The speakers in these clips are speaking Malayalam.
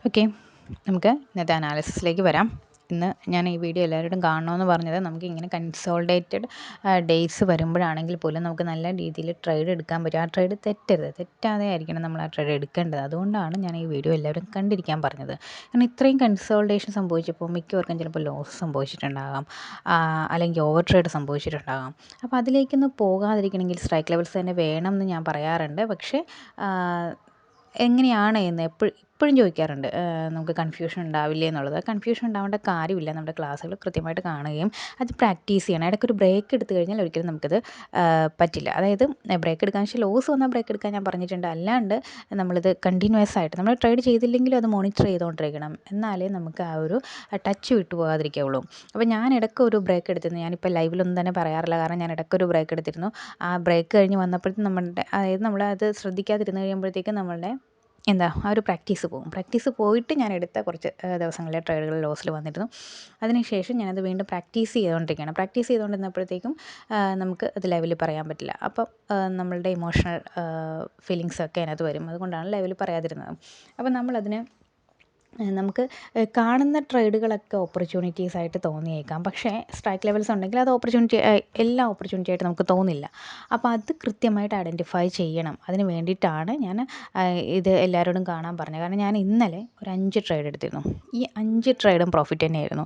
ഓക്കെ, നമുക്ക് ഇന്നത്തെ അനാലിസിസിലേക്ക് വരാം. ഇന്ന് ഞാൻ ഈ വീഡിയോ എല്ലാവരോടും കാണണമെന്ന് പറഞ്ഞത് നമുക്ക് ഇങ്ങനെ കൺസോൾഡേറ്റഡ് ഡേയ്സ് വരുമ്പോഴാണെങ്കിൽ പോലും നമുക്ക് നല്ല രീതിയിൽ ട്രേഡ് എടുക്കാൻ പറ്റും. ആ ട്രേഡ് തെറ്റാതെ ആയിരിക്കണം നമ്മൾ ആ ട്രേഡ് എടുക്കേണ്ടത്. അതുകൊണ്ടാണ് ഞാൻ ഈ വീഡിയോ എല്ലാവരും കണ്ടിരിക്കാൻ പറഞ്ഞത്. കാരണം ഇത്രയും കൺസോൾട്ടേഷൻ സംഭവിച്ചപ്പോൾ മിക്കവർക്കും ചിലപ്പോൾ ലോസ് സംഭവിച്ചിട്ടുണ്ടാകാം, അല്ലെങ്കിൽ ഓവർ ട്രേഡ് സംഭവിച്ചിട്ടുണ്ടാകാം. അപ്പോൾ അതിലേക്കൊന്ന് പോകാതിരിക്കണമെങ്കിൽ സ്ട്രൈക്ക് ലെവൽസ് തന്നെ വേണം എന്ന് ഞാൻ പറയാറുണ്ട്. പക്ഷേ എങ്ങനെയാണ് എന്ന് ഇപ്പോഴും ചോദിക്കാറുണ്ട്, നമുക്ക് കൺഫ്യൂഷൻ ഉണ്ടാവില്ലേ എന്നുള്ളത്. കൺഫ്യൂഷൻ ഉണ്ടാവേണ്ട കാര്യമില്ല. നമ്മുടെ ക്ലാസ്സുകൾ കൃത്യമായിട്ട് കാണുകയും അത് പ്രാക്ടീസ് ചെയ്യണം. ഇടയ്ക്കൊരു ബ്രേക്ക് എടുത്തു കഴിഞ്ഞാൽ ഒരിക്കലും നമുക്കത് പറ്റില്ല. അതായത് ബ്രേക്ക് എടുക്കാൻ വെച്ചാൽ ലോസ് വന്നാൽ ബ്രേക്ക് എടുക്കാൻ ഞാൻ പറഞ്ഞിട്ടുണ്ട്. അല്ലാണ്ട് നമ്മളിത് കണ്ടിന്യൂസ് ആയിട്ട് നമ്മൾ ട്രേഡ് ചെയ്തില്ലെങ്കിലും അത് മോണിറ്റർ ചെയ്തുകൊണ്ടിരിക്കണം. എന്നാലേ നമുക്ക് ആ ഒരു ടച്ച് വിട്ടു പോകാതിരിക്കുകയുള്ളൂ. അപ്പോൾ ഞാൻ ഇടയ്ക്ക് ഒരു ബ്രേക്ക് എടുത്തിരുന്നു. ഞാനിപ്പോൾ ലൈവിലൊന്നും തന്നെ പറയാറില്ല, കാരണം ഞാൻ ഇടയ്ക്കൊരു ബ്രേക്ക് എടുത്തിരുന്നു. ആ ബ്രേക്ക് കഴിഞ്ഞ് വന്നപ്പോഴത്തേക്കും അതായത് നമ്മളത് ശ്രദ്ധിക്കാതിരുന്ന് കഴിയുമ്പോഴത്തേക്കും നമ്മളുടെ ആ ഒരു പ്രാക്ടീസ് പോകും. പ്രാക്ടീസ് പോയിട്ട് ഞാൻ എടുത്ത കുറച്ച് ദിവസങ്ങളിലെ ട്രേഡുകൾ ലോസിൽ വന്നിരുന്നു. അതിനുശേഷം ഞാനത് വീണ്ടും പ്രാക്ടീസ് ചെയ്തുകൊണ്ടിരിക്കുകയാണ്. പ്രാക്ടീസ് ചെയ്തുകൊണ്ടിരുന്നപ്പോഴത്തേക്കും നമുക്ക് അത് ലൈവിൽ പറയാൻ പറ്റില്ല. അപ്പം നമ്മളുടെ ഇമോഷണൽ ഫീലിങ്സൊക്കെ അതിനകത്ത് വരും. അതുകൊണ്ടാണ് ലൈവിൽ പറയാതിരുന്നത്. അപ്പം നമുക്ക് കാണുന്ന ട്രേഡുകളൊക്കെ ഓപ്പർച്യൂണിറ്റീസ് ആയിട്ട് തോന്നിയേക്കാം. പക്ഷേ സ്ട്രൈക്ക് ലെവൽസ് ഉണ്ടെങ്കിൽ അത് എല്ലാ ഓപ്പർച്യൂണിറ്റി ആയിട്ട് നമുക്ക് തോന്നില്ല. അപ്പോൾ അത് കൃത്യമായിട്ട് ഐഡൻറ്റിഫൈ ചെയ്യണം. അതിന് വേണ്ടിയിട്ടാണ് ഞാൻ ഇത് എല്ലാവരോടും കാണാൻ പറഞ്ഞത്. കാരണം ഞാൻ ഇന്നലെ ഒരു 5 ട്രേഡ് എടുത്തിരുന്നു. ഈ 5 ട്രേഡും പ്രോഫിറ്റ് തന്നെയായിരുന്നു.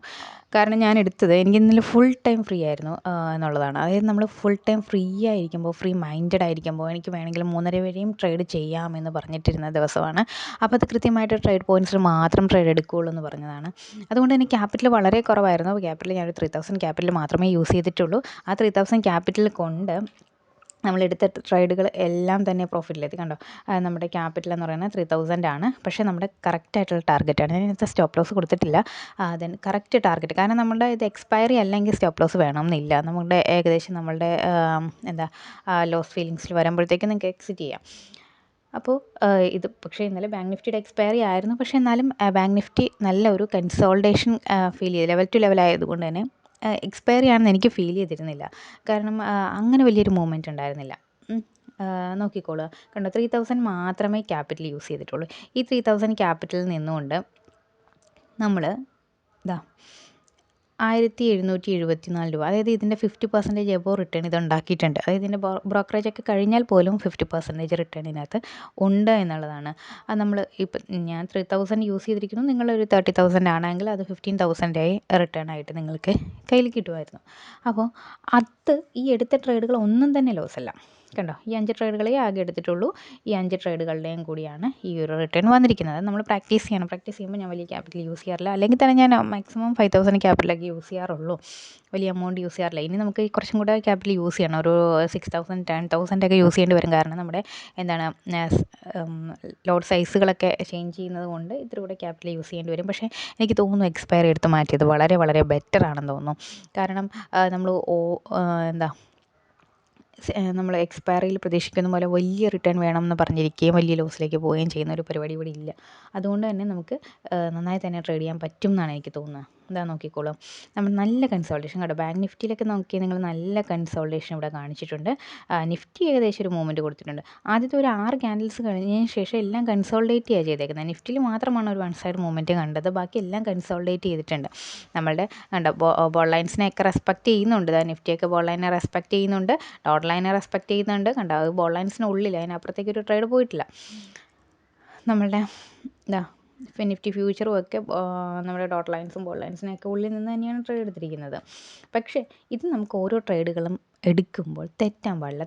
കാരണം ഞാൻ എനിക്ക് ഇന്നലെ ഫുൾ ടൈം ഫ്രീ ആയിരുന്നു എന്നുള്ളതാണ്. അതായത് നമ്മൾ ഫുൾ ടൈം ഫ്രീ ആയിരിക്കുമ്പോൾ, ഫ്രീ മൈൻഡഡ് ആയിരിക്കുമ്പോൾ എനിക്ക് വേണമെങ്കിൽ 3:30 വരെയും ട്രേഡ് ചെയ്യാമെന്ന് പറഞ്ഞിട്ടിരുന്ന ദിവസമാണ്. അപ്പോൾ അത് കൃത്യമായിട്ട് ട്രേഡ് പോയിൻറ്റ്സിൽ മാത്രം ട്രേഡ് എടുക്കുകയുള്ളൂ എന്ന് പറഞ്ഞതാണ്. അതുകൊണ്ട് തന്നെ ക്യാപിറ്റൽ വളരെ കുറവായിരുന്നു. ക്യാപിറ്റൽ ഞാനൊരു 3000 ക്യാപിറ്റൽ മാത്രമേ യൂസ് ചെയ്തിട്ടുള്ളൂ. ആ 3000 ക്യാപിറ്റൽ കൊണ്ട് നമ്മളെടുത്ത ട്രേഡുകൾ എല്ലാം തന്നെ പ്രോഫിറ്റിലെത്തി. കണ്ടോ, നമ്മുടെ ക്യാപിറ്റൽ എന്ന് പറയുന്നത് 3000 ആണ്. പക്ഷേ നമ്മുടെ കറക്റ്റായിട്ടുള്ള ടാർഗറ്റാണ്. ഞാൻ ഇതിനകത്ത് സ്റ്റോപ്പ് ലോസ് കൊടുത്തിട്ടില്ല. ദെൻ കറക്റ്റ് ടാർഗറ്റ്, കാരണം നമ്മുടെ ഇത് എക്സ്പയറി അല്ലെങ്കിൽ സ്റ്റോപ്പ് ലോസ് വേണമെന്നില്ല. നമ്മുടെ ഏകദേശം നമ്മളുടെ ലോസ് ഫീലിങ്സിൽ വരുമ്പോഴത്തേക്കും നിങ്ങൾക്ക് എക്സിറ്റ് ചെയ്യാം. അപ്പോൾ ഇത് പക്ഷേ ഇന്നലെ ബാങ്ക് നിഫ്റ്റിയുടെ എക്സ്പയറി ആയിരുന്നു. പക്ഷേ എന്നാലും ബാങ്ക് നിഫ്റ്റി നല്ല ഒരു കൺസോൾട്ടേഷൻ ഫീൽ ചെയ്തു. ലെവൽ ടു ലെവൽ ആയതുകൊണ്ട് തന്നെ എക്സ്പയറി ആണെന്ന് എനിക്ക് ഫീൽ ചെയ്തിരുന്നില്ല. കാരണം അങ്ങനെ വലിയൊരു മൂവ്മെൻറ്റ് ഉണ്ടായിരുന്നില്ല. നോക്കിക്കോളുക, കണ്ടോ, 3000 മാത്രമേ ക്യാപിറ്റൽ യൂസ് ചെയ്തിട്ടുള്ളൂ. ഈ 3000 ക്യാപിറ്റലിൽ നിന്നുകൊണ്ട് നമ്മൾ 1774 രൂപ, അതായത് ഇതിൻ്റെ 50% എബോ റിട്ടേൺ ഇത് ഉണ്ടാക്കിയിട്ടുണ്ട്. അതായത് ഇതിൻ്റെ ബ്രോക്കറേജ് ഒക്കെ കഴിഞ്ഞാൽ പോലും 50% റിട്ടേൺ ഇതിനകത്ത് ഉണ്ട് എന്നുള്ളതാണ്. അത് നമ്മൾ ഞാൻ 3000 യൂസ് ചെയ്തിരിക്കുന്നു. നിങ്ങളൊരു 30,000 ആണെങ്കിൽ അത് 15,000 റിട്ടേൺ ആയിട്ട് നിങ്ങൾക്ക് കയ്യിൽ കിട്ടുമായിരുന്നു. അപ്പോൾ ഈ എടുത്ത ട്രേഡുകൾ ഒന്നും തന്നെ ലോസ് അല്ല. കണ്ടോ, ഈ 5 ട്രേഡുകളെ ആകെ എടുത്തിട്ടുള്ളൂ. ഈ 5 ട്രേഡുകളുടെയും കൂടിയാണ് ഈ ഒരു റിട്ടേൺ വന്നിരിക്കുന്നത്. നമ്മൾ പ്രാക്ടീസ് ചെയ്യണം. പ്രാക്ടീസ് ചെയ്യുമ്പോൾ ഞാൻ വലിയ ക്യാപിറ്റൽ യൂസ് ചെയ്യാറില്ല. അല്ലെങ്കിൽ തന്നെ ഞാൻ മാക്സിമം 5000 ക്യാപിറ്റലൊക്കെ യൂസ് ചെയ്യാറുള്ളൂ. വലിയ എമൗണ്ട് യൂസ് ചെയ്യാറില്ല. ഇനി നമുക്ക് കുറച്ചും കൂടെ ക്യാപിറ്റൽ യൂസ് ചെയ്യണം. ഒരു 6000 10,000 ഒക്കെ യൂസ് ചെയ്യേണ്ടി വരും. കാരണം നമ്മുടെ ലോഡ് സൈസുകളൊക്കെ ചേഞ്ച് ചെയ്യുന്നത് കൊണ്ട് ഇത്തിരി കൂടെ ക്യാപിറ്റൽ യൂസ് ചെയ്യേണ്ടി വരും. പക്ഷേ എനിക്ക് തോന്നുന്നു എക്സ്പയറി എടുത്ത് മാറ്റിയത് വളരെ വളരെ ബെറ്റർ ആണെന്ന് തോന്നുന്നു. കാരണം നമ്മൾ എക്സ്പയറിയിൽ പ്രതീക്ഷിക്കുന്ന പോലെ വലിയ റിട്ടേൺ വേണമെന്ന് പറഞ്ഞിരിക്കുകയും വലിയ ലോസിലേക്ക് പോവുകയും ചെയ്യുന്ന ഒരു പരിപാടി ഇവിടെ ഇല്ല. അതുകൊണ്ട് തന്നെ നമുക്ക് നന്നായി തന്നെ ട്രേഡ് ചെയ്യാൻ പറ്റും എന്നാണ് എനിക്ക് തോന്നുന്നത്. നോക്കിക്കോളൂ, നമ്മൾ നല്ല കൺസോൾട്ടേഷൻ കണ്ടോ. ബാങ്ക് നിഫ്റ്റിയിലൊക്കെ നോക്കിയാൽ നിങ്ങൾ നല്ല കൺസോൾട്ടേഷൻ ഇവിടെ കാണിച്ചിട്ടുണ്ട്. നിഫ്റ്റി ഏകദേശം ഒരു മൂവ്മെൻറ്റ് കൊടുത്തിട്ടുണ്ട്. ആദ്യത്തെ ഒരു 6 ക്യാൻഡിൽസ് കഴിഞ്ഞതിന് ശേഷം എല്ലാം കൺസോൾട്ടേറ്റ് ചെയ്യുക ചെയ്തേക്കുന്നത്. നിഫ്റ്റിയിൽ മാത്രമാണ് ഒരു 1 സൈഡ് മൂവ്മെൻറ്റ് കണ്ടത്. ബാക്കി എല്ലാം കൺസോൾട്ടേറ്റ് ചെയ്തിട്ടുണ്ട്. നമ്മളുടെ ബോൾ ലൈൻസിനെയൊക്കെ റെസ്പെക്റ്റ് ചെയ്യുന്നുണ്ട്. നിഫ്റ്റിയൊക്കെ ബോൾ ലൈനെ റെസ്പെക്റ്റ് ചെയ്യുന്നുണ്ട്, ഡോട്ട് ലൈനെ റെസ്പെക്റ്റ് ചെയ്യുന്നുണ്ട്. കണ്ടോ, അത് ബോൾ ലൈൻസിനുള്ളിൽ, അതിനപ്പുറത്തേക്ക് ഒരു ട്രേഡ് പോയിട്ടില്ല. നമ്മളുടെ നിഫ്റ്റി ഫ്യൂച്ചറും ഒക്കെ നമ്മുടെ ഡോട്ട് ലൈൻസും ബോൾ ലൈൻസിനൊക്കെ ഉള്ളിൽ നിന്ന് തന്നെയാണ് ട്രേഡ് എടുത്തിരിക്കുന്നത്. പക്ഷേ ഇത് നമുക്ക് ഓരോ ട്രേഡുകളും എടുക്കുമ്പോൾ തെറ്റാൻ പാടില്ല.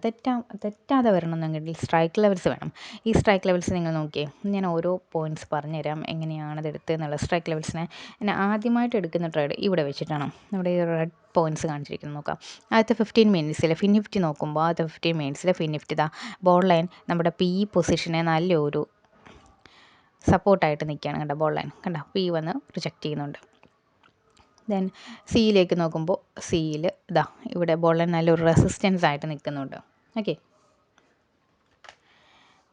തെറ്റാതെ വരണമെന്നുണ്ടെങ്കിൽ സ്ട്രൈക്ക് ലെവൽസ് വേണം. ഈ സ്ട്രൈക്ക് ലെവൽസ് നിങ്ങൾ നോക്കിയേ, ഞാൻ ഓരോ പോയിൻറ്റ്സ് പറഞ്ഞുതരാം എങ്ങനെയാണ് ഇത് എടുത്തതെന്നുള്ള. സ്ട്രൈക്ക് ലെവൽസിനെ ഞാൻ ആദ്യമായിട്ട് എടുക്കുന്ന ട്രേഡ് ഇവിടെ വെച്ചിട്ടാണ്. നമ്മുടെ ഈ റെഡ് പോയിൻറ്റ്സ് കാണിച്ചിരിക്കുന്നത് നോക്കാം. ആദ്യത്തെ 15 മിനിറ്റ്സിൽ ഫിൻനിഫ്റ്റി നോക്കുമ്പോൾ ആദ്യത്തെ 15 മിനിറ്റ്സിൽ ഫിൻനിഫ്റ്റി ബോൾ ലൈൻ നമ്മുടെ പി പൊസിഷനെ നല്ലൊരു സപ്പോർട്ടായിട്ട് നിൽക്കുകയാണ്. കണ്ടോ, ബോൾ ലൈൻ കണ്ടോ, പി വന്ന് റിജക്റ്റ് ചെയ്യുന്നുണ്ട്. ദെൻ സിയിലേക്ക് നോക്കുമ്പോൾ സിയിൽ ഇവിടെ ബോൾ ലൈൻ നല്ലൊരു റെസിസ്റ്റൻസ് ആയിട്ട് നിൽക്കുന്നുണ്ട്. ഓക്കെ,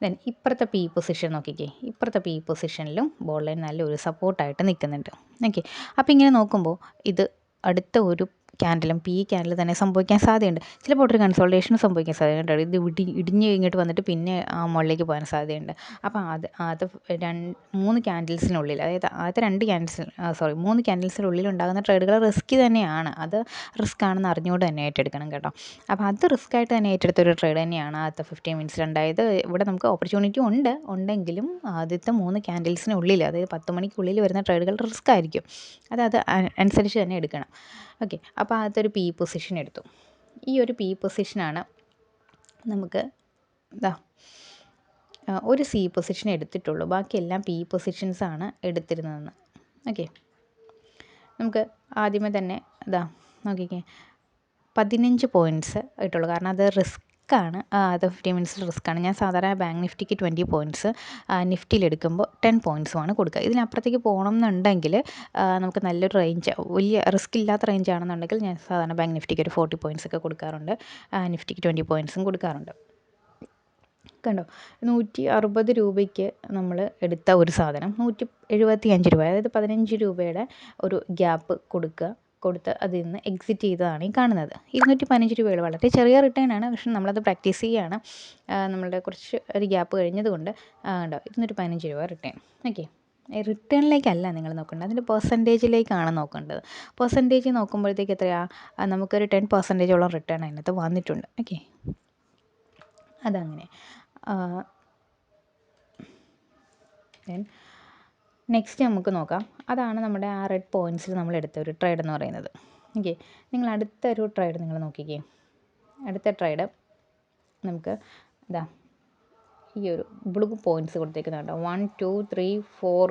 ദെൻ ഇപ്പുറത്തെ പി പൊസിഷൻ നോക്കിക്കേ. ഇപ്പുറത്തെ പി പൊസിഷനിലും ബോൾ ലൈൻ നല്ലൊരു സപ്പോർട്ടായിട്ട് നിൽക്കുന്നുണ്ട്. ഓക്കെ, അപ്പോൾ ഇങ്ങനെ നോക്കുമ്പോൾ ഇത് അടുത്ത ഒരു ക്യാൻഡിലും പി ക്യാൻഡിൽ തന്നെ സംഭവിക്കാൻ സാധ്യതയുണ്ട്. ചിലപ്പോൾ ഒരു കൺസോൾട്ടേഷനും സംഭവിക്കാൻ സാധ്യതയുണ്ട്. ഇത് ഇടിഞ്ഞ് ഇങ്ങോട്ട് വന്നിട്ട് പിന്നെ മുകളിലേക്ക് പോകാൻ സാധ്യതയുണ്ട്. അപ്പോൾ അത് 3 ക്യാൻഡിൽസിനുള്ളിൽ, അതായത് ആദ്യത്തെ 3 ക്യാൻഡിൽസിനുള്ളിൽ ഉണ്ടാകുന്ന ട്രേഡുകൾ റിസ്കി തന്നെയാണ്. അത് റിസ്ക് ആണെന്ന് അറിഞ്ഞുകൊണ്ട് തന്നെ ഏറ്റെടുക്കണം കേട്ടോ. അപ്പോൾ അത് റിസ്ക് ആയിട്ട് തന്നെ ഏറ്റെടുത്തൊരു ട്രേഡ് തന്നെയാണ് ആദ്യത്തെ 15 മിനിറ്റ്സിലുണ്ടായത്. ഇവിടെ നമുക്ക് ഓപ്പർച്യൂണിറ്റി ഉണ്ടെങ്കിലും ആദ്യത്തെ 3 ക്യാൻഡിൽസിനുള്ളിൽ, അതായത് 10 മണിക്കുള്ളിൽ വരുന്ന ട്രേഡുകൾ റിസ്ക് ആയിരിക്കും. അത് അനുസരിച്ച് തന്നെ എടുക്കണം. ഓക്കെ, അപ്പോൾ അതൊരു പി പൊസിഷൻ എടുത്തു. ഈ ഒരു പി പൊസിഷനാണ് നമുക്ക് ഒരു സി പൊസിഷൻ എടുത്തിട്ടുള്ളൂ. ബാക്കിയെല്ലാം പി പൊസിഷൻസാണ് എടുത്തിരുന്നതെന്ന്. ഓക്കെ, നമുക്ക് ആദ്യമേ തന്നെ നോക്കിക്കേ, 15 പോയിൻറ്റ്സ് ആയിട്ടുള്ളൂ. കാരണം അത് റിസ്ക്കാണ്. അത് 15 മിനിറ്റ്സിൽ റിസ്ക്കാണ്. ഞാൻ സാധാരണ ബാങ്ക് നിഫ്റ്റിക്ക് 20 പോയിൻറ്റ്സ്, നിഫ്റ്റിയിലെടുക്കുമ്പോൾ 10 പോയിൻറ്റ്സുമാണ് കൊടുക്കുക. ഇതിനപ്പുറത്തേക്ക് പോകണം എന്നുണ്ടെങ്കിൽ നമുക്ക് നല്ലൊരു റേഞ്ച്, വലിയ റിസ്ക് ഇല്ലാത്ത റേഞ്ച് ആണെന്നുണ്ടെങ്കിൽ ഞാൻ സാധാരണ ബാങ്ക് നിഫ്റ്റിക്ക് ഒരു 40 പോയിൻറ്റ്സ് ഒക്കെ കൊടുക്കാറുണ്ട്. നിഫ്റ്റിക്ക് 20 പോയിൻറ്റ്സും കൊടുക്കാറുണ്ട്. കണ്ടോ, 160 രൂപയ്ക്ക് നമ്മൾ എടുത്ത ഒരു സാധനം 175 രൂപ, അതായത് 15 രൂപയുടെ ഒരു ഗ്യാപ്പ് കൊടുത്ത് അതിൽ നിന്ന് എക്സിറ്റ് ചെയ്തതാണ് ഈ കാണുന്നത്. 215 രൂപയുടെ വളരെ ചെറിയ റിട്ടേൺ ആണ്. പക്ഷെ നമ്മളത് പ്രാക്ടീസ് ചെയ്യുകയാണ്. നമ്മളുടെ കുറച്ച് ഒരു ഗ്യാപ്പ് കഴിഞ്ഞതുകൊണ്ട് ഉണ്ടോ 215 രൂപ റിട്ടേൺ. ഓക്കെ, റിട്ടേണിലേക്കല്ല നിങ്ങൾ നോക്കേണ്ടത്, അതിൻ്റെ പെർസെൻറ്റേജിലേക്കാണ് നോക്കേണ്ടത്. പെർസെൻറ്റേജ് നോക്കുമ്പോഴത്തേക്ക് എത്രയാണ്, നമുക്കൊരു 10% റിട്ടേൺ അതിനകത്ത് വന്നിട്ടുണ്ട്. ഓക്കെ, അതങ്ങനെ. ദെൻ നെക്സ്റ്റ് നമുക്ക് നോക്കാം. അതാണ് നമ്മുടെ ആ റെഡ് പോയിൻറ്റ്സിൽ നമ്മൾ എടുത്ത ഒരു ട്രേഡ് എന്ന് പറയുന്നത്. ഓക്കെ, നിങ്ങൾ അടുത്തൊരു ട്രേഡ് നിങ്ങൾ നോക്കിക്കേ. അടുത്ത ട്രേഡ് നമുക്ക് ഈ ഒരു ബ്ലൂ പോയിൻറ്റ്സ് കൊടുത്തേക്കുന്നുണ്ടോ, 1 2 3 4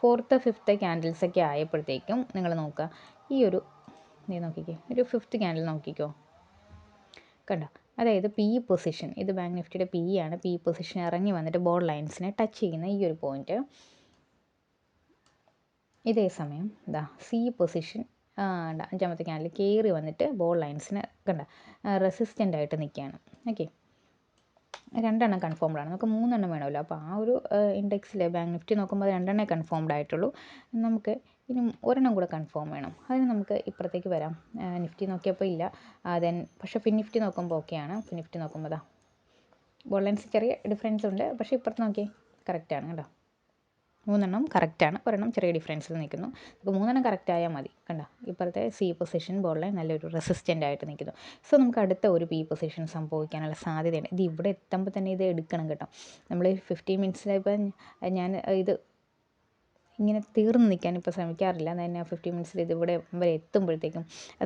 4th 5th ക്യാൻഡിൽസൊക്കെ ആയപ്പോഴത്തേക്കും നിങ്ങൾ നോക്കുക, ഈ ഒരു നോക്കിക്കേ, ഒരു 5th ക്യാൻഡിൽ നോക്കിക്കോ, കണ്ടോ, അതായത് പി പൊസിഷൻ, ഇത് ബാങ്ക് നിഫ്റ്റിയുടെ പി ആണ്. പി പൊസിഷൻ ഇറങ്ങി വന്നിട്ട് ബോർഡ് ലൈൻസിനെ ടച്ച് ചെയ്യുന്ന ഈ ഒരു പോയിൻറ്റ്. ഇതേ സമയം സി പൊസിഷൻ 5ാമത്തെ ക്യാൻഡിൽ കയറി വന്നിട്ട് ബോർഡ് ലൈൻസിന് റെസിസ്റ്റൻ്റ് ആയിട്ട് നിൽക്കുകയാണ്. ഓക്കെ, 2 കൺഫേംഡ് ആണ്. നമുക്ക് 3 വേണമല്ലോ. അപ്പോൾ ആ ഒരു ഇൻഡെക്സിൽ ബാങ്ക് നിഫ്റ്റി നോക്കുമ്പോൾ 2 കൺഫേംഡ് ആയിട്ടുള്ളൂ. നമുക്ക് ഇനി 1 കൂടെ കൺഫേം വേണം. അതിന് നമുക്ക് ഇപ്പുറത്തേക്ക് വരാം. നിഫ്റ്റി നോക്കിയപ്പോൾ ഇല്ല. പക്ഷേ ഫിൻ നിഫ്റ്റി നോക്കുമ്പോൾ ഓക്കെയാണ്. ഫിൻ നിഫ്റ്റി നോക്കുമ്പോൾ ബോർഡ് ലൈൻസ് ചെറിയ ഡിഫറൻസ് ഉണ്ട്. പക്ഷേ ഇപ്പുറത്ത് നോക്കിയേ, കറക്റ്റാണ് കേട്ടോ. 3 കറക്റ്റാണ്, 1 ചെറിയ ഡിഫറൻസിൽ നിൽക്കുന്നു. നമുക്ക് 3 കറക്റ്റ് ആയാൽ മതി. കണ്ടോ, ഇപ്പോഴത്തെ സി പൊസിഷൻ ബോർഡ് ലൈൻ നല്ലൊരു റെസിസ്റ്റൻ്റ് ആയിട്ട് നിൽക്കുന്നു. സോ നമുക്ക് അടുത്ത ഒരു പി പൊസിഷൻ സംഭവിക്കാനുള്ള സാധ്യതയുണ്ട്. ഇത് ഇവിടെ എത്തുമ്പോൾ തന്നെ ഇത് എടുക്കണം കേട്ടോ. നമ്മൾ 15 മിനിറ്റ്സിലിപ്പോൾ ഞാൻ ഇത് ഇങ്ങനെ തീർന്ന് നിൽക്കാൻ ഇപ്പോൾ ശ്രമിക്കാറില്ല. തന്നെ 15 മിനിറ്റ്സിൽ ഇതിവിടെ വരെ എത്തുമ്പോഴത്തേക്കും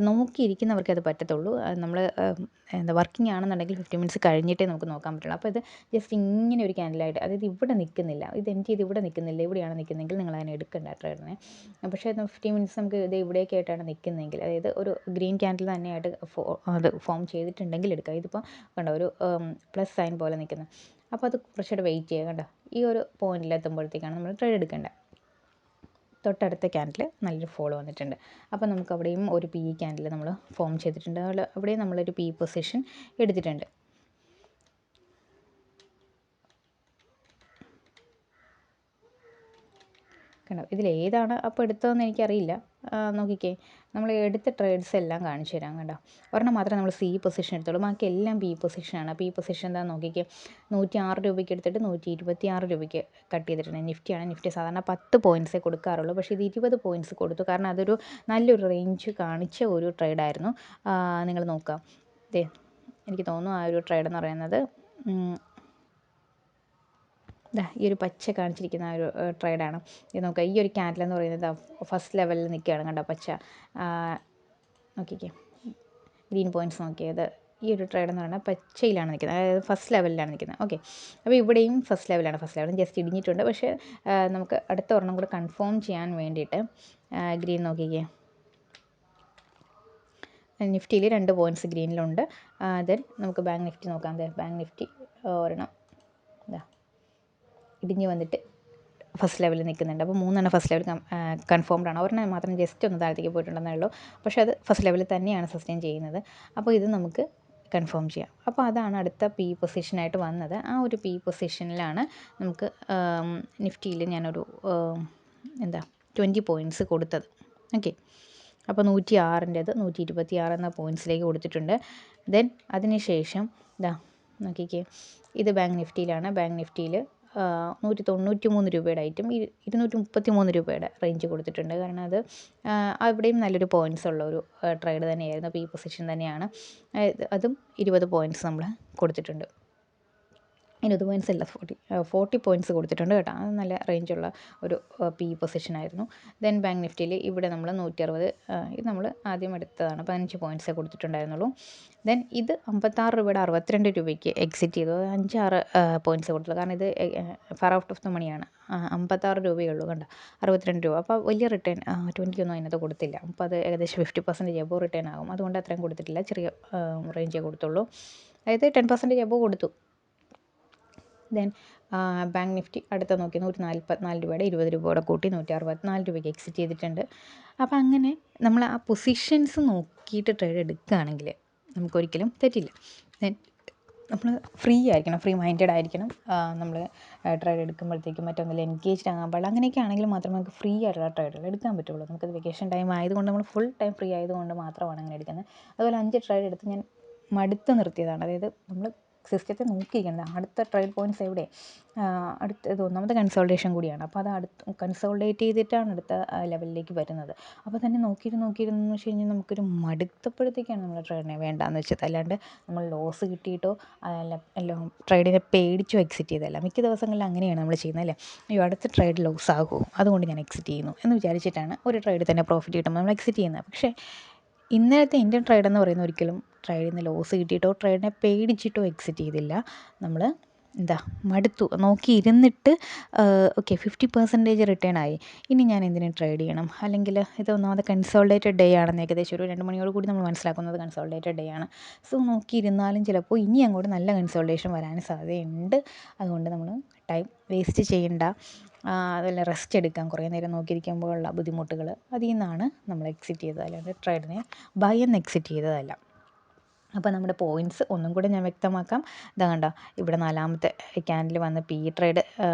നോക്കിയിരിക്കുന്നവർക്ക് അത് പറ്റത്തുള്ളൂ. നമ്മൾ വർക്കിംഗ് ആണെന്നുണ്ടെങ്കിൽ 15 മിനിറ്റ്സ് കഴിഞ്ഞിട്ടേ നമുക്ക് നോക്കാൻ പറ്റുള്ളൂ. അപ്പോൾ ഇത് ജസ്റ്റ് ഇങ്ങനെ ഒരു ക്യാൻഡിലായിട്ട്, അതായത് ഇവിടെ നിൽക്കുന്നില്ല, ഇത് എൻഡ് ചെയ്ത് ഇവിടെ നിൽക്കുന്നില്ല, ഇവിടെയാണ് നിൽക്കുന്നതെങ്കിൽ നിങ്ങൾ അതിനെ എടുക്കേണ്ട ട്രേഡിനെ. പക്ഷേ 15 മിനിറ്റ്സ് നമുക്ക് ഇത് ഇവിടെയൊക്കെ ആയിട്ടാണ് നിൽക്കുന്നതെങ്കിൽ, അതായത് ഒരു ഗ്രീൻ ക്യാൻഡിൽ തന്നെയായിട്ട് അത് ഫോം ചെയ്തിട്ടുണ്ടെങ്കിൽ എടുക്കുക. ഇതിപ്പോൾ കണ്ടോ, ഒരു പ്ലസ് സൈൻ പോലെ നിൽക്കുന്നത്. അപ്പോൾ അത് കുറച്ചുകൂടെ വെയിറ്റ് ചെയ്യുക. കണ്ടോ, ഈ ഒരു പോയിന്റിലെത്തുമ്പോഴത്തേക്കാണ് നമ്മൾ ട്രേഡ് എടുക്കേണ്ടത്. തൊട്ടടുത്ത ക്യാൻഡിൽ നല്ലൊരു ഫോൾ വന്നിട്ടുണ്ട്. അപ്പോൾ നമുക്ക് അവിടെയും ഒരു പി ക്യാൻഡിൽ നമ്മൾ ഫോം ചെയ്തിട്ടുണ്ട്. അവിടെയും നമ്മളൊരു പി പൊസിഷൻ എടുത്തിട്ടുണ്ട്. കണ്ടോ, ഇതിലേതാണ് അപ്പോൾ എടുത്തതെന്ന് എനിക്കറിയില്ല. നോക്കിക്കേ, നമ്മൾ എടുത്ത ട്രേഡ്സ് എല്ലാം കാണിച്ചു തരാം. കണ്ടോ, ഒരെണ്ണം മാത്രമേ നമ്മൾ സി പൊസിഷൻ എടുത്തുള്ളൂ, ബാക്കി എല്ലാം പി പൊസിഷനാണ്. പി പൊസിഷൻ എന്താ നോക്കിക്കേ, 106 രൂപയ്ക്ക് എടുത്തിട്ട് 126 രൂപയ്ക്ക് കട്ട് ചെയ്തിട്ടുണ്ട്. നിഫ്റ്റിയാണ്. നിഫ്റ്റി സാധാരണ 10 പോയിൻറ്റ്സേ കൊടുക്കാറുള്ളൂ, പക്ഷേ ഇത് 20 പോയിൻറ്റ്സ് കൊടുത്തു. കാരണം അതൊരു നല്ലൊരു റേഞ്ച് കാണിച്ച ഒരു ട്രേഡായിരുന്നു. നിങ്ങൾ നോക്കാം, എനിക്ക് തോന്നുന്നു ആ ഒരു ട്രേഡെന്ന് പറയുന്നത് ഈ ഒരു പച്ച കാണിച്ചിരിക്കുന്ന ഒരു ട്രേഡാണ്. ഇത് നോക്കുക, ഈ ഒരു ക്യാൻഡിൽ എന്ന് പറയുന്നത് ഫസ്റ്റ് ലെവലിൽ നിൽക്കുകയാണ്. കണ്ടോ, പച്ച നോക്കിക്കേ, ഗ്രീൻ പോയിൻറ്റ്സ് നോക്കിയത്. ഈ ഒരു ട്രേഡ് എന്ന് പറയുന്നത് പച്ചയിലാണ് നിൽക്കുന്നത്, അതായത് ഫസ്റ്റ് ലെവലിലാണ് നിൽക്കുന്നത്. ഓക്കെ, അപ്പോൾ ഇവിടെയും ഫസ്റ്റ് ലെവലാണ്. ഫസ്റ്റ് ലെവലും ജസ്റ്റ് ഇടിഞ്ഞിട്ടുണ്ട്. പക്ഷേ നമുക്ക് അടുത്ത ഒരെണ്ണം കൂടെ കൺഫേം ചെയ്യാൻ വേണ്ടിയിട്ട് ഗ്രീൻ നോക്കിക്കേ, നിഫ്റ്റിയിൽ 2 പോയിൻറ്റ്സ് ഗ്രീനിലുണ്ട്. ദെൻ നമുക്ക് ബാങ്ക് നിഫ്റ്റി നോക്കാം. ബാങ്ക് നിഫ്റ്റി ഒരെണ്ണം ഇടിഞ്ഞ് വന്നിട്ട് ഫസ്റ്റ് ലെവലിൽ നിൽക്കുന്നുണ്ട്. അപ്പോൾ 3 ഫസ്റ്റ് ലെവൽ കൺഫേംഡ് ആണ്. ഒരെണ്ണം മാത്രം ജസ്റ്റ് ഒന്ന് താഴത്തേക്ക് പോയിട്ടുണ്ടെന്നേ ഉള്ളൂ. പക്ഷേ അത് ഫസ്റ്റ് ലെവലിൽ തന്നെയാണ് സസ്റ്റെയിൻ ചെയ്യുന്നത്. അപ്പോൾ ഇത് നമുക്ക് കൺഫേം ചെയ്യാം. അപ്പോൾ അതാണ് അടുത്ത പി പൊസിഷനായിട്ട് വന്നത്. ആ ഒരു പി പൊസിഷനിലാണ് നമുക്ക് നിഫ്റ്റിയിൽ ഞാനൊരു 20 പോയിൻറ്റ്സ് കൊടുത്തത്. ഓക്കെ, അപ്പോൾ 106-ൻ്റേത് 126 എന്ന പോയിൻറ്റ്സിലേക്ക് കൊടുത്തിട്ടുണ്ട്. ദെൻ അതിന് ശേഷം ഇതാ നോക്കിക്കേ, ഇത് ബാങ്ക് നിഫ്റ്റിയിലാണ്. ബാങ്ക് നിഫ്റ്റിയിൽ 193 രൂപയുടെ ഐറ്റം 233 രൂപയുടെ റേഞ്ച് കൊടുത്തിട്ടുണ്ട്. കാരണം അത് അവിടെയും നല്ലൊരു പോയിൻറ്റ്സ് ഉള്ള ഒരു ട്രേഡ് തന്നെയായിരുന്നു. അപ്പോൾ ഈ പൊസിഷൻ തന്നെയാണ്. അതും 20 പോയിൻറ്റ്സ് നമ്മൾ കൊടുത്തിട്ടുണ്ട്. 20 പോയിൻറ്റ്സ് അല്ല, 40 പോയിൻറ്റ്സ് കൊടുത്തിട്ടുണ്ട് കേട്ടോ. അത് നല്ല റേഞ്ചുള്ള ഒരു പി പൊസിഷനായിരുന്നു. ദെൻ ബാങ്ക് നിഫ്റ്റിയിൽ ഇവിടെ നമ്മൾ 160, ഇത് നമ്മൾ ആദ്യം എടുത്തതാണ്, 15 പോയിൻറ്റ്സേ കൊടുത്തിട്ടുണ്ടായിരുന്നുള്ളൂ. ദെൻ ഇത് 56 രൂപയുടെ 62 രൂപയ്ക്ക് എക്സിറ്റ് ചെയ്തു. 5-6 പോയിൻറ്റ്സ് കൊടുത്തുള്ളൂ. കാരണം ഇത് ഫാർ ഔട്ട് ഓഫ് ദ മണിയാണ്. 56 രൂപയേ ഉള്ളൂ കണ്ടോ, 62 രൂപ. അപ്പോൾ വലിയ റിട്ടേൺ 20 ഒന്നും അതിനകത്ത് കൊടുത്തില്ല. അപ്പോൾ അത് ഏകദേശം 50% എബോ റിട്ടേൺ ആകും. അതുകൊണ്ട് അത്രയും കൊടുത്തിട്ടില്ല, ചെറിയ റേഞ്ചേ കൊടുത്തുള്ളൂ. അതായത് 10% എബോ കൊടുത്തു. ദെൻ ബാങ്ക് നിഫ്റ്റി അടുത്ത നോക്കി 144 രൂപയുടെ 20 രൂപയോടെ കൂട്ടി 164 രൂപയ്ക്ക് എക്സിറ്റ് ചെയ്തിട്ടുണ്ട്. അപ്പോൾ അങ്ങനെ നമ്മൾ ആ പൊസിഷൻസ് നോക്കിയിട്ട് ട്രേഡ് എടുക്കുകയാണെങ്കിൽ നമുക്കൊരിക്കലും തെറ്റില്ല. ദെൻ നമ്മൾ ഫ്രീ ആയിരിക്കണം, ഫ്രീ മൈൻഡഡ് ആയിരിക്കണം. നമ്മൾ ട്രേഡ് എടുക്കുമ്പോഴത്തേക്കും മറ്റൊന്നിൽ എൻഗേജ്ഡ് ആകാൻ പാടില്ല. അങ്ങനെയൊക്കെ ആണെങ്കിൽ മാത്രമേ നമുക്ക് ഫ്രീ ആയിട്ടുള്ള ട്രേഡുകൾ എടുക്കാൻ പറ്റുള്ളൂ. നമുക്കത് വെക്കേഷൻ ടൈം ആയതുകൊണ്ട് നമ്മൾ ഫുൾ ടൈം ഫ്രീ ആയതുകൊണ്ട് മാത്രമാണ് അങ്ങനെ എടുക്കുന്നത്. അതുപോലെ 5 ട്രേഡ് എടുത്ത് ഞാൻ മടുത്ത് നിർത്തിയതാണ്. അതായത് നമ്മൾ സിസ്റ്റത്തെ നോക്കിയിരിക്കുന്നത് അടുത്ത ട്രേഡ് പോയിൻറ്റ്സ് എവിടെ, ഇത് ഒന്നാമത്തെ കൺസോൾട്ടേഷൻ കൂടിയാണ്. അപ്പോൾ അത് കൺസോൾട്ടേറ്റ് ചെയ്തിട്ടാണ് അടുത്ത ലെവലിലേക്ക് വരുന്നത്. അപ്പോൾ തന്നെ നോക്കിയിരുന്ന് വെച്ച് കഴിഞ്ഞാൽ നമുക്കൊരു മടുത്തപ്പോഴത്തേക്കാണ് നമ്മൾ ട്രേഡിനെ വേണ്ടാന്ന് വെച്ചത്. അല്ലാണ്ട് നമ്മൾ ലോസ് കിട്ടിയിട്ടോ എല്ലാം ട്രേഡിനെ പേടിച്ചോ എക്സിറ്റ് ചെയ്തതല്ല. മിക്ക ദിവസങ്ങളിൽ അങ്ങനെയാണ് നമ്മൾ ചെയ്യുന്നത് അല്ലേ. അയ്യോ അടുത്ത ട്രേഡ് ലോസ് ആകുമോ, അതുകൊണ്ട് ഞാൻ എക്സിറ്റ് ചെയ്യുന്നു എന്ന് വിചാരിച്ചിട്ടാണ് ഒരു ട്രേഡ് തന്നെ പ്രോഫിറ്റ് കിട്ടുമ്പോൾ നമ്മൾ എക്സിറ്റ് ചെയ്യുന്നത്. പക്ഷേ ഇന്നലത്തെ ഇന്ത്യൻ ട്രേഡ് എന്ന് പറയുന്നത് ഒരിക്കലും ട്രേഡിൽ നിന്ന് ലോസ് കിട്ടിയിട്ടോ ട്രേഡിനെ പേടിച്ചിട്ടോ എക്സിറ്റ് ചെയ്തില്ല. നമ്മൾ മടുത്തു നോക്കിയിരുന്നിട്ട് ഓക്കെ 50% റിട്ടേൺ ആയി, ഇനി ഞാൻ എന്തിനു ട്രേഡ് ചെയ്യണം, അല്ലെങ്കിൽ ഇത് ഒന്നാമത് കൺസോൾട്ടേറ്റഡ് ഡേ ആണെന്ന് ഏകദേശം ഒരു 2 മണിയോട് കൂടി നമ്മൾ മനസ്സിലാക്കുന്നത് കൺസോൾട്ടേറ്റഡ് ഡേ ആണ്. സോ നോക്കിയിരുന്നാലും ചിലപ്പോൾ ഇനി അങ്ങോട്ട് നല്ല കൺസോൾട്ടേഷൻ വരാൻ സാധ്യതയുണ്ട്. അതുകൊണ്ട് നമ്മൾ ടൈം വേസ്റ്റ് ചെയ്യണ്ട. അതുപോലെ റെസ്റ്റ് എടുക്കാം, കുറേ നേരം നോക്കിയിരിക്കുമ്പോഴുള്ള ബുദ്ധിമുട്ടുകൾ, അതിൽ നിന്നാണ് നമ്മൾ എക്സിറ്റ് ചെയ്തത്. അല്ലാണ്ട് ട്രേഡിനെ ഭയന്ന് എക്സിറ്റ് ചെയ്തതല്ല. അപ്പോൾ നമ്മുടെ പോയിൻറ്റ്സ് ഒന്നും കൂടെ ഞാൻ വ്യക്തമാക്കാം. ഇതാ കണ്ടോ, ഇവിടെ 4ാമത്തെ ക്യാൻഡിൽ വന്ന് പി ട്രേഡ്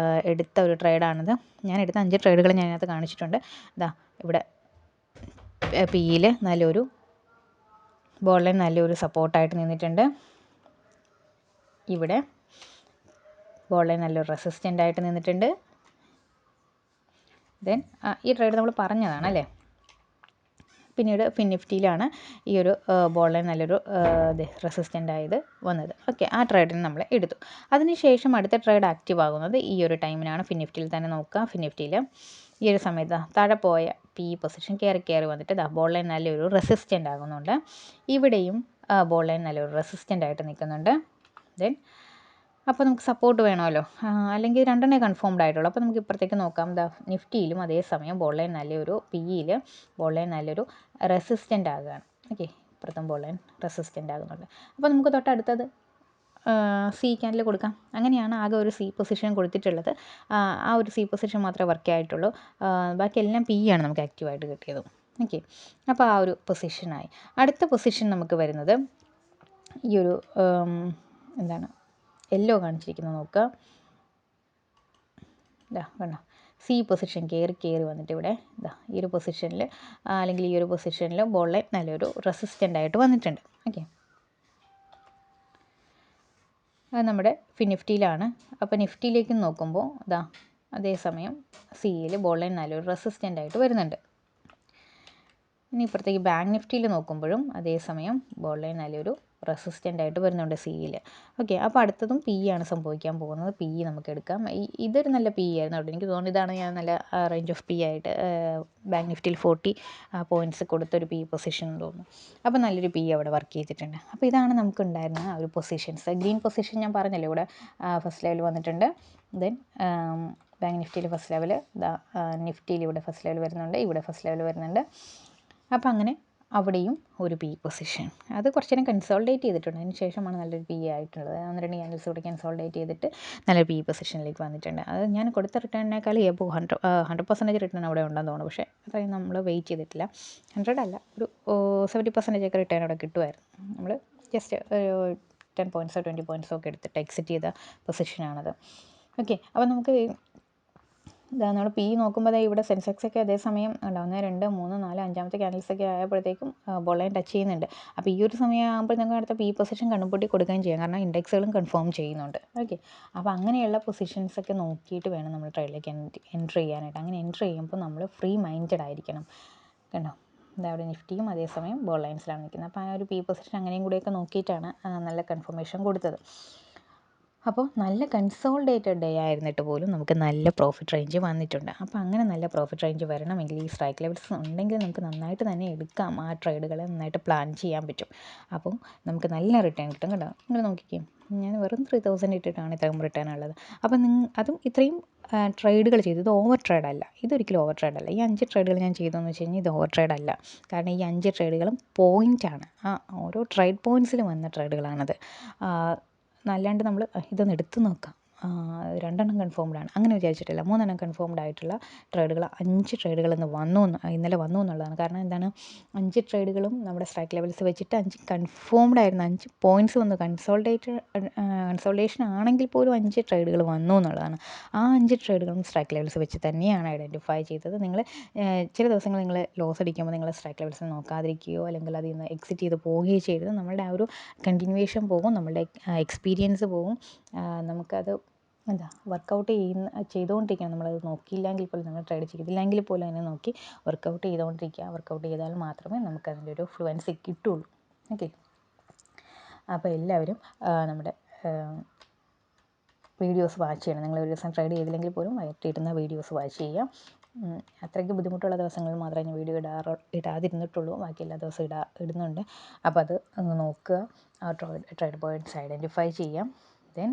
എടുത്ത ഒരു ട്രേഡാണിത്. ഞാൻ എടുത്ത 5 ട്രേഡുകൾ ഞാൻ അതിനകത്ത് കാണിച്ചിട്ടുണ്ട്. ഇതാ ഇവിടെ പിയിൽ നല്ലൊരു ബോൾ ലൈൻ നല്ലൊരു സപ്പോർട്ടായിട്ട് നിന്നിട്ടുണ്ട്. ഇവിടെ ബോൾ ലൈൻ നല്ലൊരു റെസിസ്റ്റൻ്റ് ആയിട്ട് നിന്നിട്ടുണ്ട്. ദെൻ ഈ ട്രേഡ് നമ്മൾ പറഞ്ഞതാണ് അല്ലേ. പിന്നീട് ഫിൻ നിഫ്റ്റിയിലാണ് ഈ ഒരു ബോൾ ലൈൻ നല്ലൊരു റെസിസ്റ്റൻ്റ് ആയത് വന്നത്. ഓക്കെ, ആ ട്രേഡിന് നമ്മൾ എടുത്തു. അതിനുശേഷം അടുത്ത ട്രേഡ് ആക്റ്റീവ് ആകുന്നത് ഈ ഒരു ടൈമിനാണ്. ഫിൻ നിഫ്റ്റിയിൽ തന്നെ നോക്കുക. ഫിൻ നിഫ്റ്റിയിൽ ഈ ഒരു സമയത്ത് താഴെ പോയ പി പൊസിഷൻ കയറി വന്നിട്ട് ബോൾ ലൈൻ നല്ലൊരു റെസിസ്റ്റൻ്റ് ആകുന്നുണ്ട്. ഇവിടെയും ബോൾ ലൈൻ നല്ലൊരു റെസിസ്റ്റൻ്റ് ആയിട്ട് നിൽക്കുന്നുണ്ട്. ദെൻ അപ്പോൾ നമുക്ക് സപ്പോർട്ട് വേണമല്ലോ, അല്ലെങ്കിൽ 2 കൺഫേംഡ് ആയിട്ടുള്ളൂ. അപ്പോൾ നമുക്ക് ഇപ്പുറത്തേക്ക് നോക്കാം. നിഫ്റ്റിയിലും അതേസമയം ബോൾ ലൈൻ നല്ലൊരു പിയിൽ ബോൾ ലൈൻ നല്ലൊരു റെസിസ്റ്റൻ്റ് ആകുകയാണ്. ഓക്കെ, ഇപ്പുറത്തും ബോൾ ലൈൻ റെസിസ്റ്റൻ്റ് ആകുന്നുണ്ട്. അപ്പോൾ നമുക്ക് തൊട്ടടുത്തത് സി ക്യാൻഡിൽ കൊടുക്കാം. അങ്ങനെയാണ് ആകെ ഒരു സി പൊസിഷൻ കൊടുത്തിട്ടുള്ളത്. ആ ഒരു സി പൊസിഷൻ മാത്രമേ വർക്ക് ആയിട്ടുള്ളൂ. ബാക്കിയെല്ലാം പി ആണ് നമുക്ക് ആക്റ്റീവായിട്ട് കിട്ടിയത്. ഓക്കെ, അപ്പോൾ ആ ഒരു പൊസിഷനായി. അടുത്ത പൊസിഷൻ നമുക്ക് വരുന്നത് ഈ ഒരു യെല്ലോ കാണിച്ചിരിക്കുന്നത് നോക്കുക. കണ്ടോ, സി പൊസിഷൻ കയറി വന്നിട്ട് ഇവിടെ ഈ ഒരു പൊസിഷനിൽ അല്ലെങ്കിൽ ഈ ഒരു പൊസിഷനിൽ ബോൾ ലൈൻ നല്ലൊരു റെസിസ്റ്റൻ്റ് ആയിട്ട് വന്നിട്ടുണ്ട്. ഓക്കെ, അത് നമ്മുടെ ഫിൻ നിഫ്റ്റിയിലാണ്. അപ്പോൾ നിഫ്റ്റിയിലേക്ക് നോക്കുമ്പോൾ അതേസമയം സിയിൽ ബോൾ ലൈൻ നല്ലൊരു റെസിസ്റ്റൻ്റ് ആയിട്ട് വരുന്നുണ്ട്. ഇനി ഇപ്പുറത്തേക്ക് ബാങ്ക് നിഫ്റ്റിയിൽ നോക്കുമ്പോഴും അതേസമയം ബോൾ ലൈൻ നല്ലൊരു റെസിസ്റ്റൻ്റ് ആയിട്ട് വരുന്നുണ്ട് സിയിൽ. ഓക്കെ, അപ്പോൾ അടുത്തതും പി ആണ് സംഭവിക്കാൻ പോകുന്നത്. പി നമുക്ക് എടുക്കാം. ഇതൊരു നല്ല പി ആയിരുന്നു അവിടെ. എനിക്ക് തോന്നുന്നു ഇതാണ് ഞാൻ നല്ല റേഞ്ച് ഓഫ് പി ആയിട്ട് ബാങ്ക് നിഫ്റ്റിയിൽ 40 പോയിൻറ്റ്സ് കൊടുത്തൊരു പി പൊസിഷൻ എന്ന് തോന്നുന്നു. അപ്പോൾ നല്ലൊരു പി അവിടെ വർക്ക് ചെയ്തിട്ടുണ്ട്. അപ്പോൾ ഇതാണ് നമുക്ക് ഉണ്ടായിരുന്ന ആ ഒരു പൊസിഷൻസ്. ഗ്രീൻ പൊസിഷൻ ഞാൻ പറഞ്ഞല്ലോ, ഇവിടെ ഫസ്റ്റ് ലെവൽ വന്നിട്ടുണ്ട്. ദെൻ ബാങ്ക് നിഫ്റ്റിയിൽ ഫസ്റ്റ് ലെവൽ, നിഫ്റ്റിയിൽ ഇവിടെ ഫസ്റ്റ് ലെവൽ വരുന്നുണ്ട്, ഇവിടെ ഫസ്റ്റ് ലെവൽ വരുന്നുണ്ട്. അപ്പോൾ അങ്ങനെ അവിടെയും ഒരു പി പൊസിഷൻ, അത് കുറച്ച് നേരം കൺസോൾട്ടേറ്റ് ചെയ്തിട്ടുണ്ട്. അതിന് ശേഷമാണ് നല്ലൊരു പി ആയിട്ടുള്ളത്. 1-2 ക്യാൻഡിൽസ് കൂടെ കൺസോൾട്ടേറ്റ് ചെയ്തിട്ട് നല്ലൊരു പി പൊസിഷനിലേക്ക് വന്നിട്ടുണ്ട്. അത് ഞാൻ കൊടുത്ത റിട്ടേണിനേക്കാൾ എബോ 100% റിട്ടേൺ അവിടെ ഉണ്ടെന്ന് തോന്നുന്നു. പക്ഷേ അത്രയും നമ്മൾ വെയിറ്റ് ചെയ്തിട്ടില്ല. 100 അല്ല, ഒരു 70% ഒക്കെ റിട്ടേൺ അവിടെ കിട്ടുമായിരുന്നു. നമ്മൾ ജസ്റ്റ് 10 പോയിൻറ്റ്സോ 20 പോയിൻറ്റ്സോ ഒക്കെ എടുത്തിട്ട് എക്സിറ്റ് ചെയ്ത പൊസിഷനാണത്. ഓക്കെ, അപ്പോൾ നമുക്ക് ഇതാ നമ്മൾ പി നോക്കുമ്പോൾ ദേ ഇവിടെ സെൻസെക്സൊക്കെ അതേസമയം ഉണ്ടാവും 1 2 3 4 അഞ്ചാമത്തെ ക്യാൻഡിൽസൊക്കെ ആയപ്പോഴത്തേക്കും ബോൾ ലൈൻ ടച്ച് ചെയ്യുന്നുണ്ട്. അപ്പോൾ ഈ ഒരു സമയം ആകുമ്പോൾ നിങ്ങൾക്ക് അടുത്ത പി പൊസിഷൻ കണ്ണുപൊട്ടി കൊടുക്കുകയും ചെയ്യാം, കാരണം ഇൻഡെക്സുകളും കൺഫേം ചെയ്യുന്നുണ്ട്. ഓക്കെ, അപ്പോൾ അങ്ങനെയുള്ള പൊസിഷൻസൊക്കെ നോക്കിയിട്ട് വേണം നമ്മൾ ട്രേഡിലേക്ക് എൻറ്റർ ചെയ്യാനായിട്ട്. അങ്ങനെ എൻറ്റർ ചെയ്യുമ്പോൾ നമ്മൾ ഫ്രീ മൈൻഡഡ് ആയിരിക്കണം. കണ്ടോ, ഇതാ അവിടെ നിഫ്റ്റിയും അതേസമയം ബോൾ ലൈൻസിലാണ് നിൽക്കുന്നത്. അപ്പോൾ ആ ഒരു പി പൊസിഷൻ അങ്ങനെയും കൂടെയൊക്കെ നോക്കിയിട്ടാണ് നല്ല കൺഫർമേഷൻ കൊടുത്തത്. അപ്പോൾ നല്ല കൺസോൾഡേറ്റഡ് ഡേ ആയിരുന്നിട്ട് പോലും നമുക്ക് നല്ല പ്രോഫിറ്റ് റേഞ്ച് വന്നിട്ടുണ്ട്. അപ്പോൾ അങ്ങനെ നല്ല പ്രോഫിറ്റ് റേഞ്ച് വരണമെങ്കിൽ ഈ സ്ട്രൈക്ക് ലെവൽസ് ഉണ്ടെങ്കിൽ നമുക്ക് നന്നായിട്ട് തന്നെ എടുക്കാം, ആ ട്രേഡുകളെ നന്നായിട്ട് പ്ലാൻ ചെയ്യാൻ പറ്റും. അപ്പോൾ നമുക്ക് നല്ല റിട്ടേൺ കിട്ടും. കേട്ടോ, നിങ്ങൾ നോക്കിക്കേ, ഞാൻ വെറും 3000 ഇട്ടിട്ടാണ് ഇത്രയും റിട്ടേൺ ഉള്ളത്. അപ്പോൾ അതും ഇത്രയും ട്രേഡുകൾ ചെയ്തു. ഇത് ഓവർ ട്രേഡല്ല, ഇതൊരിക്കലും ഓവർ ട്രേഡല്ല. ഈ 5 ട്രേഡുകൾ ഞാൻ ചെയ്തതെന്ന് വെച്ച് കഴിഞ്ഞാൽ ഇത് ഓവർ ട്രേഡല്ല. കാരണം ഈ 5 ട്രേഡുകളും പോയിൻ്റാണ്, ആ ഓരോ ട്രേഡ് പോയിൻറ്റ്സിൽ വന്ന ട്രേഡുകളാണത്. അല്ലാണ്ട് നമ്മൾ ഇതൊന്ന് എടുത്ത് നോക്കാം, 2 കൺഫേംഡാണ് അങ്ങനെ വിചാരിച്ചിട്ടില്ല. 3 കൺഫേംഡ് ആയിട്ടുള്ള ട്രേഡുകൾ 5 ട്രേഡുകൾ ഇന്നലെ വന്നു എന്നുള്ളതാണ്. കാരണം എന്താണ്, 5 ട്രേഡുകളും നമ്മുടെ സ്ട്രൈക്ക് ലെവൽസ് വെച്ചിട്ട് 5 കൺഫേംഡ് ആയിരുന്നു, 5 പോയിൻറ്റ്സ് വന്നു. കൺസോൾട്ടേഷൻ ആണെങ്കിൽ പോലും 5 ട്രേഡുകൾ വന്നു എന്നുള്ളതാണ്. ആ 5 ട്രേഡുകളും സ്ട്രൈക്ക് ലെവൽസ് വെച്ച് തന്നെയാണ് ഐഡൻറ്റിഫൈ ചെയ്തത്. നിങ്ങൾ ചില ദിവസങ്ങൾ നിങ്ങൾ ലോസ് അടിക്കുമ്പോൾ നിങ്ങൾ സ്ട്രൈക്ക് ലെവൽസ് നോക്കാതിരിക്കുകയോ അല്ലെങ്കിൽ അതിൽ നിന്ന് എക്സിറ്റ് ചെയ്ത് പോവുകയോ ചെയ്തത് നമ്മളുടെ ആ ഒരു കണ്ടിന്യൂവേഷൻ പോകും, നമ്മളുടെ എക്സ്പീരിയൻസ് പോകും. നമുക്കത് വർക്കൗട്ട് ചെയ്തുകൊണ്ടിരിക്കണം. നമ്മളത് നോക്കിയില്ലെങ്കിൽ പോലും, നമ്മൾ ട്രേഡ് ചെയ്തില്ലെങ്കിൽ പോലും അതിനെ നോക്കി വർക്കൗട്ട് ചെയ്തുകൊണ്ടിരിക്കുക. വർക്കൗട്ട് ചെയ്താൽ മാത്രമേ നമുക്കതിൻ്റെ ഒരു ഫ്ലുവൻസി കിട്ടുള്ളൂ. ഓക്കെ, അപ്പോൾ എല്ലാവരും നമ്മുടെ വീഡിയോസ് വാച്ച് ചെയ്യണം. നിങ്ങൾ ഒരു ദിവസം ട്രേഡ് ചെയ്തില്ലെങ്കിൽ പോലും ഇടുന്ന വീഡിയോസ് വാച്ച് ചെയ്യുക. അത്രയ്ക്ക് ബുദ്ധിമുട്ടുള്ള ദിവസങ്ങളിൽ മാത്രമേ ഞാൻ വീഡിയോ ഇടാതിരുന്നിട്ടുള്ളൂ, ബാക്കി എല്ലാ ദിവസവും ഇടുന്നുണ്ട്. അപ്പോൾ അത് നോക്കുക, ആ ട്രേഡ് പോയിൻറ്റ്സ് ഐഡൻറ്റിഫൈ ചെയ്യാം. ദെൻ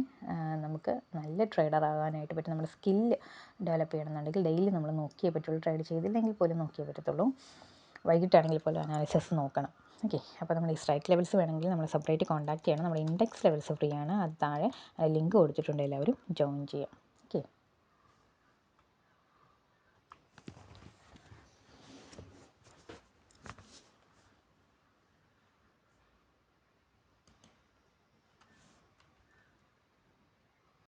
നമുക്ക് നല്ല ട്രേഡർ ആകാനായിട്ട് പറ്റും. നമ്മുടെ സ്കില്ല് ഡെവലപ്പ് ചെയ്യണമെന്നുണ്ടെങ്കിൽ ഡെയിലി നമ്മൾ നോക്കിയേ പറ്റുള്ളൂ. ട്രേഡ് ചെയ്തില്ലെങ്കിൽ പോലും നോക്കിയേ പറ്റത്തുള്ളൂ. വൈകിട്ടാണെങ്കിൽ പോലും അനാലിസിസ് നോക്കണം. ഓക്കെ, അപ്പോൾ നമ്മൾ ഈ സ്ട്രൈക്ക് ലെവൽസ് വേണമെങ്കിൽ നമ്മൾ സെപ്പറേറ്റ് കോൺടാക്ട് ചെയ്യണം. നമ്മുടെ ഇൻഡെക്സ് ലെവൽസ് ഫ്രീ ആണ്, അത് താഴെ ലിങ്ക് കൊടുത്തിട്ടുണ്ട്, എല്ലാവരും ജോയിൻ ചെയ്യാം.